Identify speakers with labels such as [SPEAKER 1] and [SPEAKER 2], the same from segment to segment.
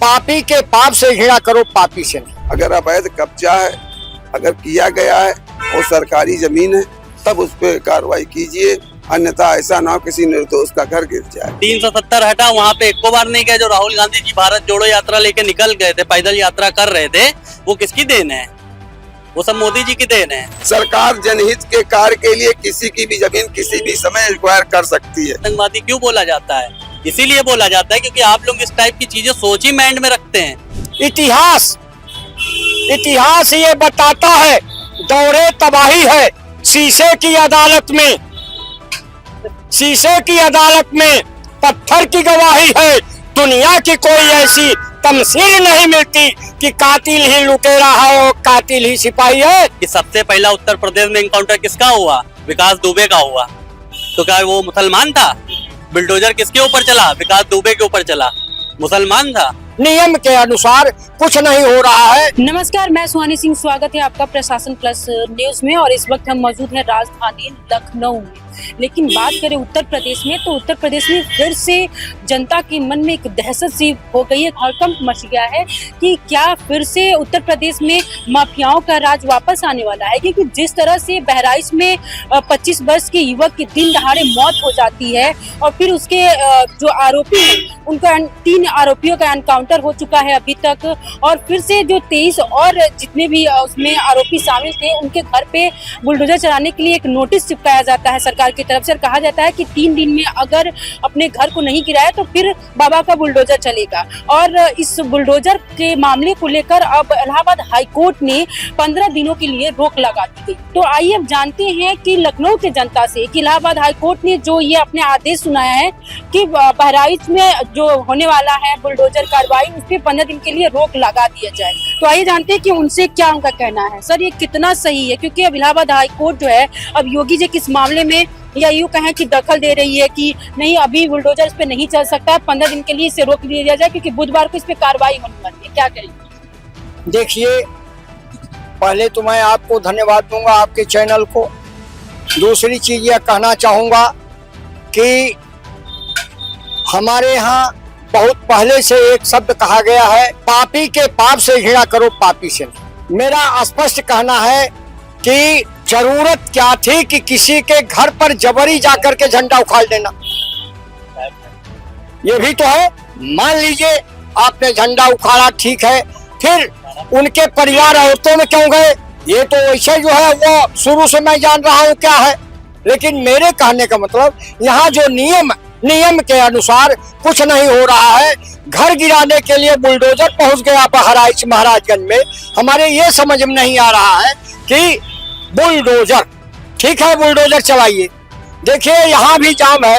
[SPEAKER 1] पापी के पाप से घृणा करो, पापी से नहीं।
[SPEAKER 2] अगर अवैध कब्जा है, अगर किया गया है और सरकारी जमीन है, तब उस पर कार्रवाई कीजिए, अन्यथा ऐसा ना हो किसी निर्दोष का घर गिर जाए।
[SPEAKER 3] 370 हटा, वहाँ पे एको बार नहीं गए। जो राहुल गांधी जी भारत जोड़ो यात्रा लेके निकल गए थे, पैदल यात्रा कर रहे थे, वो किसकी देन है? वो सब मोदी जी की देन है।
[SPEAKER 2] सरकार जनहित के कार्य के लिए किसी की भी जमीन किसी भी समय एक्वायर कर सकती है।
[SPEAKER 3] आतंकवादी क्यों बोला जाता है? इसीलिए बोला जाता है क्योंकि आप लोग इस टाइप की चीजें सोच ही माइंड में रखते हैं।
[SPEAKER 1] इतिहास ये बताता है, दौरे तबाही है शीशे की अदालत में, शीशे की अदालत में पत्थर की गवाही है। दुनिया की कोई ऐसी तमसील नहीं मिलती कि कातिल ही लुटेरा है और कातिल ही सिपाही है।
[SPEAKER 3] कि सबसे पहला उत्तर प्रदेश में एनकाउंटर किसका हुआ? विकास दुबे का हुआ। तो क्या वो मुसलमान था? बुलडोजर किसके ऊपर चला? विकास दुबे के ऊपर चला, मुसलमान था।
[SPEAKER 1] नियम के अनुसार कुछ नहीं हो रहा है।
[SPEAKER 4] नमस्कार, मैं सुहानी सिंह, स्वागत है आपका प्रशासन प्लस न्यूज में। और इस वक्त हम मौजूद हैं राजधानी लखनऊ में। लेकिन बात करें उत्तर प्रदेश में, तो उत्तर प्रदेश में फिर से जनता के मन में एक दहशत सी हो गई है, हड़कंप मच गया है कि क्या फिर से उत्तर प्रदेश में माफियाओं का राज वापस आने वाला है। क्योंकि जिस तरह से बहराइच में 25 वर्ष के युवक की दिन दहाड़े मौत हो जाती है और फिर उसके जो आरोपी हैं उनका 3 आरोपियों का एनकाउंटर हो चुका है अभी तक, और फिर से जो 23 और जितने भी उसमें आरोपी शामिल थे उनके घर पे बुलडोजर चलाने के लिए एक नोटिस चिपकाया जाता है सरकार की तरफ से। और कहा जाता है कि 3 दिन में अगर अपने घर को नहीं गिराया तो फिर बाबा का बुलडोजर चलेगा। और इस बुलडोजर के मामले को लेकर अब इलाहाबाद हाई कोर्ट ने 15 दिनों के लिए रोक लगा दी गई। तो आइए अब जानते हैं कि लखनऊ के जनता से कि इलाहाबाद हाई कोर्ट ने जो ये अपने आदेश सुनाया है कि बहराइच में जो होने वाला है बुलडोजर कार्रवाई, उस पर 15 दिन के लिए रोक लगा दिया जाए। तो आइए जानते हैं कि उनसे क्या उनका कहना है। सर, ये कितना सही है? क्योंकि अब इलाहाबाद हाई कोर्ट जो है अब योगी जी किस मामले में या यूँ कहें कि दखल दे रही है कि नहीं, अभी बुलडोजर इस पे नहीं चल सकता, 15 दिन के लिए इसे रोक दिया जाए क्योंकि बुधवार को इस पे कार्रवाई होने वाली है। क्या करेंगे?
[SPEAKER 1] देखिए, पहले तो मैं आपको धन्यवाद दूंगा, आपके चैनल को। दूसरी चीज यह कहना चाहूंगा कि हमारे यहाँ बहुत पहले से एक शब्द कहा गया है, पापी के पाप से घृणा करो, पापी से नहीं। मेरा स्पष्ट कहना है कि जरूरत क्या थी कि किसी के घर पर जबरी जाकर के झंडा उखाड़ देना। ये भी तो है। मान लीजिए आपने झंडा उखाड़ा, ठीक है, फिर उनके परिवार औरतों में क्यों गए? ये तो वैसे जो है वो शुरू से मैं जान रहा हूँ क्या है। लेकिन मेरे कहने का मतलब, यहाँ जो नियम के अनुसार कुछ नहीं हो रहा है। घर गिराने के लिए बुलडोजर पहुंच गया बहराइच महाराजगंज में। हमारे ये समझ में नहीं आ रहा है कि बुलडोजर, ठीक है, बुलडोजर चलाइए। देखिए, यहाँ भी जाम है,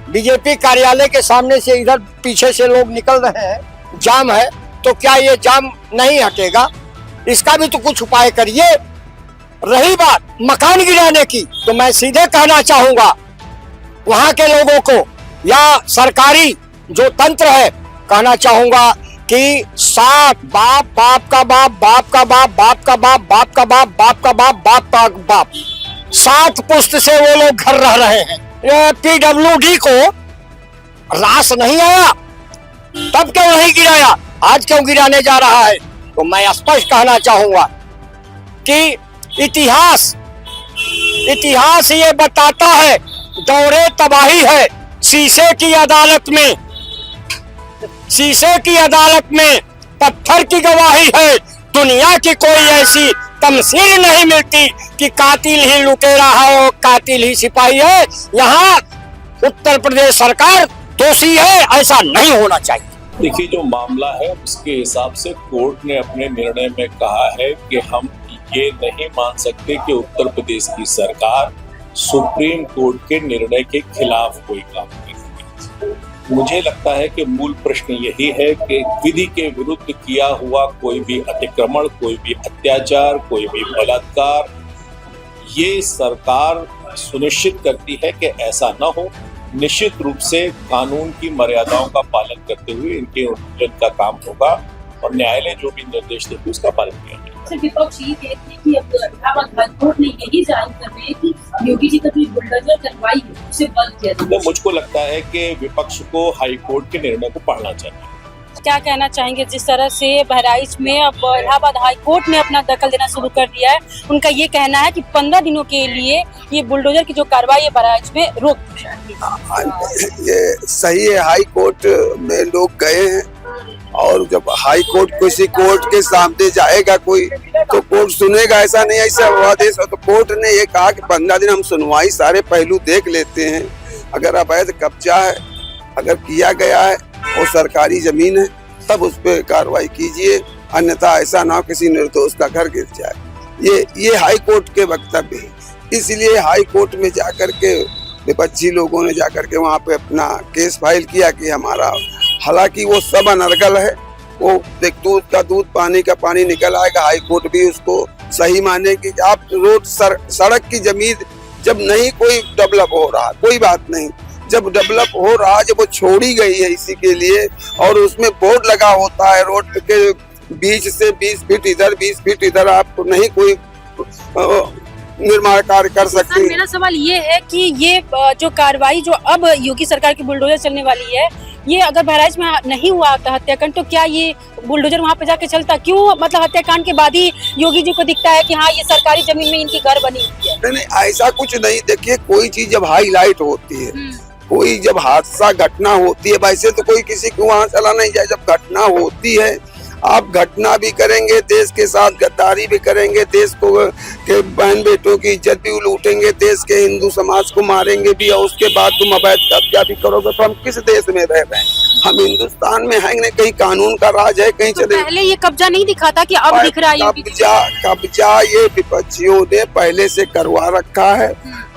[SPEAKER 1] बीजेपी कार्यालय के सामने से इधर पीछे से लोग निकल रहे हैं, जाम है। तो क्या ये जाम नहीं हटेगा? इसका भी तो कुछ उपाय करिए। रही बात मकान गिराने की, तो मैं सीधे कहना चाहूंगा वहां के लोगों को या सरकारी जो तंत्र है, कहना चाहूंगा कि 7 बाप, बाप का बाप, बाप का बाप, बाप का बाप, बाप का बाप, बाप का बाप, बाप का बाप, 7 पुश्त से वो लोग घर रह रहे हैं। PWD को रास नहीं आया, तब क्यों नहीं गिराया? आज क्यों गिराने जा रहा है? तो मैं स्पष्ट कहना चाहूंगा कि इतिहास ये बताता है, दौरे तबाही है शीशे की अदालत में, शीशे की अदालत में पत्थर की गवाही है। दुनिया की कोई ऐसी तमसील नहीं मिलती कि कातिल ही लुटेरा है और कातिल ही सिपाही है। यहाँ उत्तर प्रदेश सरकार दोषी है, ऐसा नहीं होना चाहिए।
[SPEAKER 5] देखिए, जो मामला है उसके हिसाब से कोर्ट ने अपने निर्णय में कहा है कि हम ये नहीं मान सकते कि उत्तर प्रदेश की सरकार सुप्रीम कोर्ट के निर्णय के खिलाफ कोई काम करे। मुझे लगता है कि मूल प्रश्न यही है कि विधि के विरुद्ध किया हुआ कोई भी अतिक्रमण, कोई भी अत्याचार, कोई भी बलात्कार, ये सरकार सुनिश्चित करती है कि ऐसा न हो। निश्चित रूप से कानून की मर्यादाओं का पालन करते हुए इनके उल्लंघन का काम होगा और न्यायालय जो भी निर्देश देते उसका पालन किया जाएगा।
[SPEAKER 4] विपक्ष ये कहते हैं कि अब इलाहाबाद हाई कोर्ट ने यही जाहिर कर रहे हैं कि योगी जी का जो बुलडोजर करवाई है उसे बंद किया जाए।
[SPEAKER 5] मुझको लगता है कि विपक्ष को हाई कोर्ट के निर्णय को पढ़ना चाहिए।
[SPEAKER 4] क्या कहना चाहेंगे जिस तरह से बहराइच में अब इलाहाबाद हाई कोर्ट ने अपना दखल देना शुरू कर दिया है? उनका ये कहना है कि 15 दिनों के लिए ये बुलडोजर की जो कार्रवाई है बहराइच में रोक दी जाए।
[SPEAKER 2] ये सही है, हाई कोर्ट में लोग गए हैं और जब हाई कोर्ट किसी कोर्ट के सामने जाएगा कोई तो कोर्ट सुनेगा, ऐसा नहीं ऐसा आदेश हो। तो कोर्ट ने ये कहा कि 15 दिन हम सुनवाई सारे पहलू देख लेते हैं। अगर अवैध कब्जा है, अगर किया गया है और सरकारी जमीन है तब उस पर कार्रवाई कीजिए, अन्यथा ऐसा ना हो किसी निर्दोष का घर गिर जाए। ये हाई कोर्ट के वक्तव्य है। इसलिए हाई कोर्ट में जाकर के विपक्षी लोगों ने जाकर के वहाँ पे अपना केस फाइल किया कि हमारा, हालांकि वो सब अनर्गल है, वो दूध का दूध पानी का पानी निकल आएगा। हाई कोर्ट भी उसको सही मानेगी कि आप रोड सड़क की जमीन जब नहीं कोई डेवलप हो रहा, कोई बात नहीं, जब डेवलप हो रहा, जब वो छोड़ी गई है इसी के लिए और उसमें बोर्ड लगा होता है रोड के बीच से 20 फीट इधर 20 फीट इधर आप नहीं कोई निर्माण कार्य कर सकते।
[SPEAKER 4] मेरा सवाल ये है कि ये जो कार्रवाई जो अब योगी सरकार की बुलडोजर चलने वाली है, ये अगर बहराइच में नहीं हुआ होता हत्याकांड तो क्या ये बुलडोजर वहाँ पे जाके चलता? क्यों मतलब हत्याकांड के बाद ही योगी जी को दिखता है कि हाँ ये सरकारी जमीन में इनकी घर बनी हुई है?
[SPEAKER 2] नहीं, ऐसा कुछ नहीं। देखिए, कोई चीज जब हाईलाइट होती है, कोई जब हादसा घटना होती है, वैसे तो कोई किसी को वहाँ चला नहीं जाए। जब घटना होती है, आप घटना भी करेंगे, देश के साथ गद्दारी भी करेंगे, देश को के बहन बेटों की इज्जत भी लूटेंगे, देश के हिंदू समाज को मारेंगे भी और उसके बाद तुम अवैध कब्जा भी करोगे तो हम किस देश में रह रहे हैं? हम हिंदुस्तान में हैं, कहीं कानून का राज है, कहीं
[SPEAKER 4] तो
[SPEAKER 2] चले।
[SPEAKER 4] पहले ये कब्जा नहीं दिखा था कि अब दिख रहा है?
[SPEAKER 2] कब्जा ये विपक्षियों ने पहले से करवा रखा है।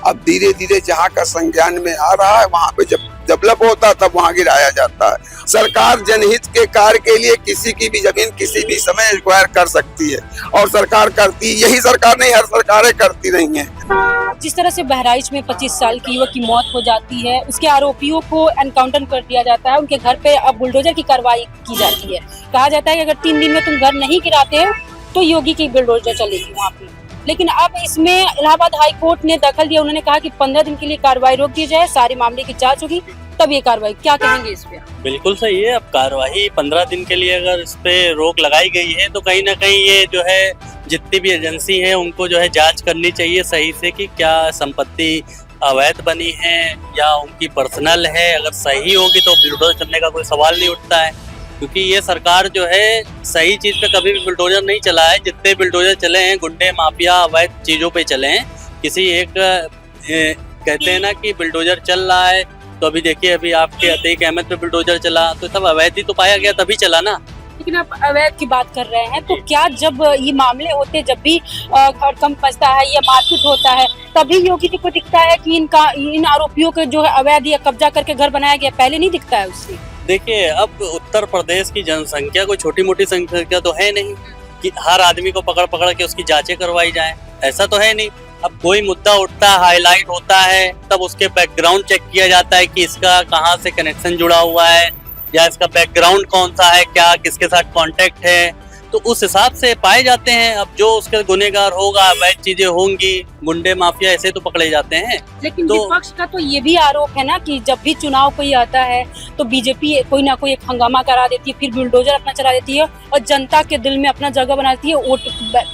[SPEAKER 2] अब धीरे धीरे जहाँ का संज्ञान में आ रहा है वहाँ पे जब डेवलप होता है तब वहाँ गिराया जाता है। सरकार जनहित के कार्य के लिए किसी की भी जमीन किसी भी समय एक्वायर कर सकती है और सरकार करती, यही सरकार नहीं, हर सरकारें करती रही हैं।
[SPEAKER 4] जिस तरह से बहराइच में 25 साल की युवक की मौत हो जाती है, उसके आरोपियों को एनकाउंटर कर दिया जाता है, उनके घर पे अब बुलडोजर की कार्रवाई की जाती है। कहा जाता है कि अगर 3 दिन में तुम घर नहीं गिराते हो तो योगी की बुलडोजर चलेगी वहाँ पे। लेकिन अब इसमें इलाहाबाद हाई कोर्ट ने दखल दिया। उन्होंने कहा कि 15 दिन के लिए कार्रवाई रोक दी जाए, सारे मामले की जांच होगी तब ये कार्रवाई। क्या कहेंगे इस पे?
[SPEAKER 3] बिल्कुल सही है। अब कार्रवाई 15 दिन के लिए अगर इस पे रोक लगाई गई है तो कहीं ना कहीं ये जो है जितनी भी एजेंसी है उनको जो है जांच करनी चाहिए सही से कि क्या संपत्ति अवैध बनी है या उनकी पर्सनल है। अगर सही होगी तो बुलडोजर चलने का कोई सवाल नहीं उठता है, क्योंकि ये सरकार जो है सही चीज पे कभी भी बुलडोजर नहीं चला है। जितने बुलडोजर चले हैं गुंडे माफिया अवैध चीजों पे चले हैं। किसी एक कहते हैं ना कि बुलडोजर चल रहा है, तो अभी देखिए अभी आपके अतीक अहमद पे बुलडोजर चला तो सब अवैध ही तो पाया गया, तभी चला ना।
[SPEAKER 4] लेकिन आप अवैध की बात कर रहे हैं तो क्या जब ये मामले होते, जब भी हड़कंप मचता है या मारपीट होता है, तभी योगी जी को दिखता है कि इन आरोपियों के जो है अवैध या कब्जा करके घर बनाया गया? पहले नहीं दिखता है उससे?
[SPEAKER 3] देखिए, अब उत्तर प्रदेश की जनसंख्या कोई छोटी मोटी संख्या तो है नहीं कि हर आदमी को पकड़ पकड़ के उसकी जांचें करवाई जाए, ऐसा तो है नहीं। अब कोई मुद्दा उठता है, हाईलाइट होता है, तब उसके बैकग्राउंड चेक किया जाता है कि इसका कहाँ से कनेक्शन जुड़ा हुआ है या इसका बैकग्राउंड कौन सा है, क्या किसके साथ कांटेक्ट है, तो उस हिसाब से पाए जाते हैं। अब जो उसके गुनहगार होगा, अवैध चीजें होंगी, गुंडे माफिया ऐसे तो पकड़े जाते हैं।
[SPEAKER 4] लेकिन विपक्ष का तो ये भी आरोप है ना कि जब भी चुनाव कोई आता है तो बीजेपी कोई ना कोई एक हंगामा करा देती है, फिर बुलडोजर अपना चला देती है और जनता के दिल में अपना जगह बनाती है वोट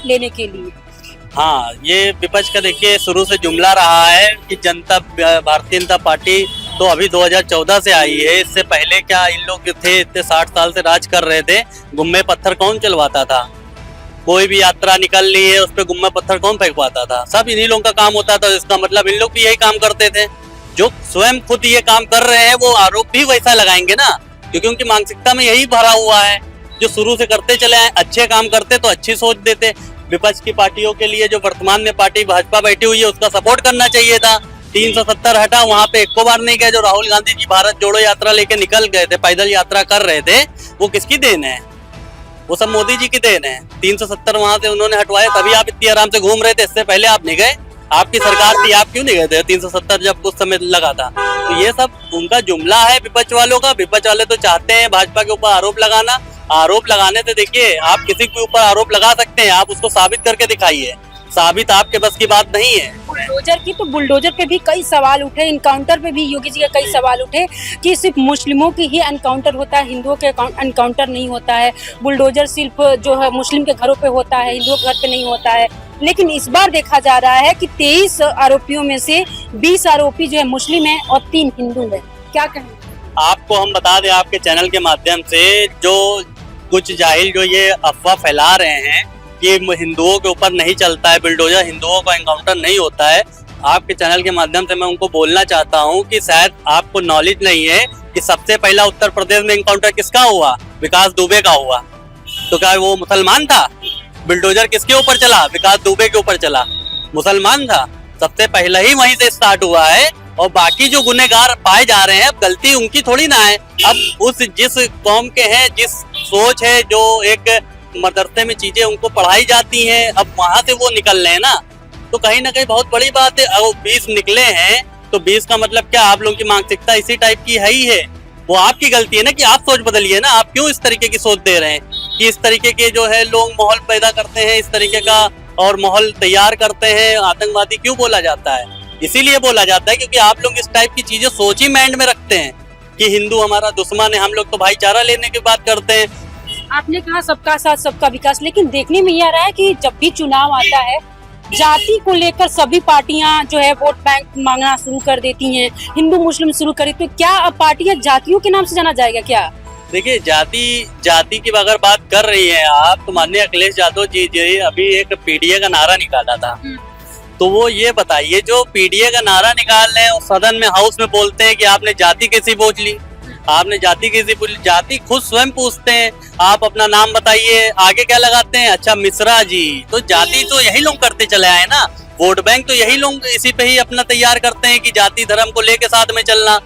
[SPEAKER 4] लेने के लिए।
[SPEAKER 3] हाँ, ये विपक्ष का देखिए शुरू से जुमला रहा है कि भारतीय जनता पार्टी तो अभी 2014 से आई है। इससे पहले क्या इन लोग थे इतने 60 साल से राज कर रहे थे? गुम्मे पत्थर कौन चलवाता था? कोई भी यात्रा निकल रही है उस पर गुम्मे पत्थर कौन फेंकवाता था? सब इन्हीं लोगों का काम होता था। इसका मतलब इन लोग भी यही काम करते थे। जो स्वयं खुद ये काम कर रहे हैं वो आरोप भी वैसा लगाएंगे ना, क्योंकि उनकी मानसिकता में यही भरा हुआ है। जो शुरू से करते चले आए, अच्छे काम करते तो अच्छी सोच देते। विपक्ष की पार्टियों के लिए जो वर्तमान में पार्टी भाजपा बैठी हुई है उसका सपोर्ट करना चाहिए था। 370 हटा, वहां पे एको बार नहीं गए। जो राहुल गांधी जी भारत जोड़ो यात्रा लेके निकल गए थे, पैदल यात्रा कर रहे थे, वो किसकी देन है? वो सब मोदी जी की देन है। 370 वहां से उन्होंने हटवाए, तभी आप इतनी आराम से घूम रहे थे। इससे पहले आप नहीं गए, आपकी सरकार थी, आप क्यों नहीं गए थे 370 जब उस समय लगा था? तो ये सब उनका जुमला है विपक्ष वालों का। विपक्ष वाले तो चाहते हैं भाजपा के ऊपर आरोप लगाना। आरोप लगाने से देखिए, आप किसी के ऊपर आरोप लगा सकते हैं, आप उसको साबित करके दिखाइए। साबित आपके बस की बात नहीं है।
[SPEAKER 4] बुलडोजर की तो बुलडोजर पे भी कई सवाल उठे, इनकाउंटर पे भी योगी जी का कई सवाल उठे कि सिर्फ मुस्लिमों की ही एनकाउंटर होता है, हिंदुओं के एनकाउंटर नहीं होता है। बुलडोजर सिर्फ जो है मुस्लिम के घरों पे होता है, हिंदुओं के घर पे नहीं होता है। लेकिन इस बार देखा जा रहा है कि 23 आरोपियों में से 20 आरोपी जो है मुस्लिम है और 3 हिंदू है। क्या कहें?
[SPEAKER 3] आपको हम बता दें आपके चैनल के माध्यम से, जो कुछ जाहिल जो ये अफवाह फैला रहे हैं कि हिंदुओं के ऊपर नहीं चलता है बुलडोजर, हिंदुओं का एनकाउंटर नहीं होता है, आपके चैनल के माध्यम से मैं उनको बोलना चाहता हूं कि शायद आपको नॉलेज नहीं है कि सबसे पहला उत्तर प्रदेश में एनकाउंटर किसका हुआ? विकास दुबे का हुआ। तो क्या वो मुसलमान था? बुलडोजर किसके ऊपर चला? विकास दुबे के ऊपर चला, मुसलमान था। सबसे पहले ही वहीं से स्टार्ट हुआ है। और बाकी जो गुनहगार पाए जा रहे हैं, अब गलती उनकी थोड़ी ना है। अब उस जिस कौम के हैं, जिस सोच है, जो एक मदरसे में चीजें उनको पढ़ाई जाती हैं, अब वहां से वो निकल रहे हैं ना, तो कहीं ना कहीं बहुत बड़ी बात है। अब 20 निकले हैं तो 20 का मतलब क्या? आप लोगों की मानसिकता इसी टाइप की है ही है। वो आपकी गलती है ना कि आप सोच बदलिए ना। आप क्यों इस तरीके की सोच दे रहे हैं कि इस तरीके के जो है लोग माहौल पैदा करते हैं, इस तरीके का और माहौल तैयार करते हैं? आतंकवादी क्यों बोला जाता है? इसीलिए बोला जाता है क्योंकि आप लोग इस टाइप की चीजें सोच ही माइंड में रखते हैं कि हिंदू हमारा दुश्मन है, हम लोग तो भाईचारा लेने की बात करते हैं।
[SPEAKER 4] आपने कहा सबका साथ सबका विकास, लेकिन देखने में ये आ रहा है कि जब भी चुनाव आता है, जाति को लेकर सभी पार्टियां जो है वोट बैंक मांगना शुरू कर देती हैं, हिंदू मुस्लिम शुरू कर देती है। क्या अब पार्टियां जातियों के नाम से जाना जाएगा क्या?
[SPEAKER 3] देखिए, जाति की अगर बात कर रही है आप, तो माननीय अखिलेश यादव जी अभी एक पीडीए का नारा निकाला था। तो वो ये बताइए, जो पीडीए का नारा निकाल रहे हैं, सदन में हाउस में बोलते हैं कि आपने जाति कैसी पूछ ली, आपने जाति कैसी पूछ ली? जाति खुद स्वयं पूछते हैं, आप अपना नाम बताइए, आगे क्या लगाते हैं? अच्छा, मिश्रा जी। तो जाति तो यही लोग करते चले आए ना, वोट बैंक तो यही लोग इसी पे ही अपना तैयार करते हैं कि जाति धर्म को लेके साथ में चलना।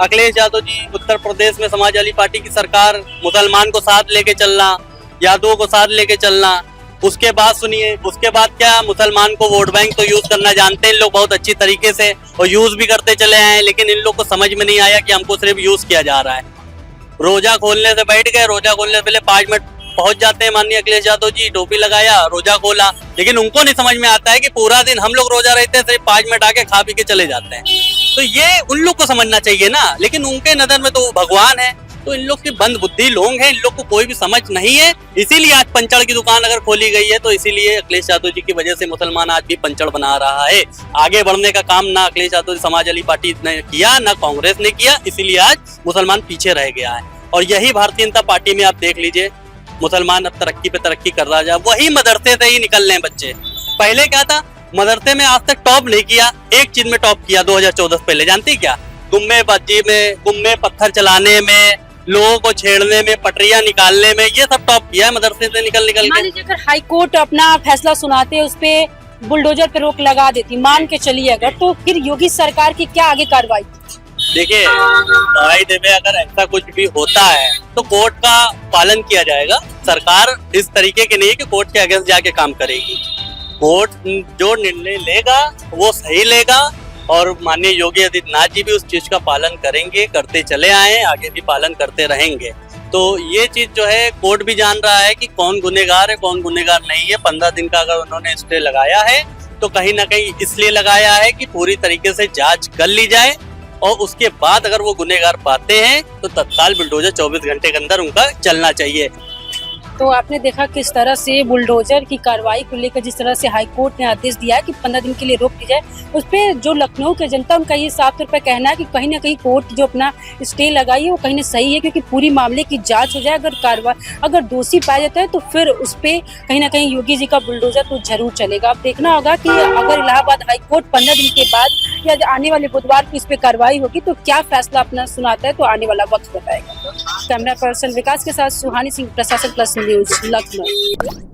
[SPEAKER 3] अखिलेश यादव जी उत्तर प्रदेश में समाजवादी पार्टी की सरकार, मुसलमान को साथ लेके चलना, यादवों को साथ लेके चलना। उसके बाद सुनिए, उसके बाद क्या? मुसलमान को वोट बैंक तो यूज करना जानते हैं इन लोग बहुत अच्छी तरीके से, और यूज भी करते चले आए हैं। लेकिन इन लोग को समझ में नहीं आया कि हमको सिर्फ यूज किया जा रहा है। रोजा खोलने से बैठ गए, रोजा खोलने से पहले 5 मिनट पहुंच जाते हैं माननीय अखिलेश यादव जी, टोपी लगाया, रोजा खोला। लेकिन उनको नहीं समझ में आता है कि पूरा दिन हम लोग रोजा रहते हैं, सिर्फ 5 मिनट आके खा पी के चले जाते हैं। तो ये उन लोग को समझना चाहिए ना। लेकिन उनके नजर में तो भगवान है। तो इन लोग के बंद बुद्धि लोग हैं, इन लोग को कोई भी समझ नहीं है। इसीलिए आज पंचड़ की दुकान अगर खोली गई है, तो इसीलिए अखिलेश यादव जी की वजह से मुसलमान आज भी पंचड़ बना रहा है। आगे बढ़ने का काम ना अखिलेश यादव समाजवादी पार्टी ने किया, ना कांग्रेस ने किया, इसीलिए आज मुसलमान पीछे रह गया है। और यही भारतीय जनता पार्टी में आप देख लीजिए, मुसलमान अब तरक्की पे तरक्की कर रहा है। वही मदरसे से ही निकल रहे हैं बच्चे। पहले क्या था? मदरसे में आज तक टॉप नहीं किया, एक चीज में टॉप किया 2014 से पहले, जानती क्या? गुम्मेबाजी में, गुम्मे पत्थर चलाने में, लोगों को छेड़ने में, पटरियां निकालने में, ये सब टॉप किया है मदरसे से निकल के।
[SPEAKER 4] मान लीजिए अगर हाई कोर्ट अपना फैसला सुनाते, उस पे बुलडोजर पे रोक लगा देती, मान के चलिए अगर, तो फिर योगी सरकार की क्या आगे कार्रवाई?
[SPEAKER 3] देखिए भाई देवे, अगर ऐसा कुछ भी होता है तो कोर्ट का पालन किया जाएगा। सरकार इस तरीके की नहीं है कि कोर्ट के अगेंस्ट जाके काम करेगी। कोर्ट जो निर्णय लेगा वो सही लेगा, और माननीय योगी आदित्यनाथ जी भी उस चीज का पालन करेंगे, करते चले आए, आगे भी पालन करते रहेंगे। तो ये चीज जो है कोर्ट भी जान रहा है कि कौन गुनहगार है, कौन गुनहगार नहीं है। 15 दिन का अगर उन्होंने स्टे लगाया है तो कहीं ना कहीं इसलिए लगाया है कि पूरी तरीके से जांच कर ली जाए, और उसके बाद अगर वो गुनहगार पाते हैं तो तत्काल बुलडोजर 24 घंटे के अंदर उनका चलना चाहिए।
[SPEAKER 4] तो आपने देखा किस तरह से बुलडोजर की कार्रवाई को लेकर जिस तरह से हाई कोर्ट ने आदेश दिया है कि 15 दिन के लिए रोक दी जाए, उस पे जो लखनऊ के जनता, उनका ये साफ तौर पर कहना है कि कहीं ना कहीं कोर्ट जो अपना स्टे लगाई है वो कहीं ना सही है, क्योंकि पूरी मामले की जांच हो जाए। अगर दोषी पाया जाता है तो फिर उस पे कहीं ना कहीं योगी जी का बुलडोजर तो जरूर चलेगा। अब देखना होगा कि अगर इलाहाबाद हाई कोर्ट 15 दिन के बाद या आने वाले बुधवार को इस पे कार्रवाई होगी तो क्या फैसला अपना सुनाता है, तो आने वाला वक्त बताएगा। कैमरा पर्सन विकास के साथ सुहानी सिंह, प्रशासन प्लस न्यूज, लखनऊ।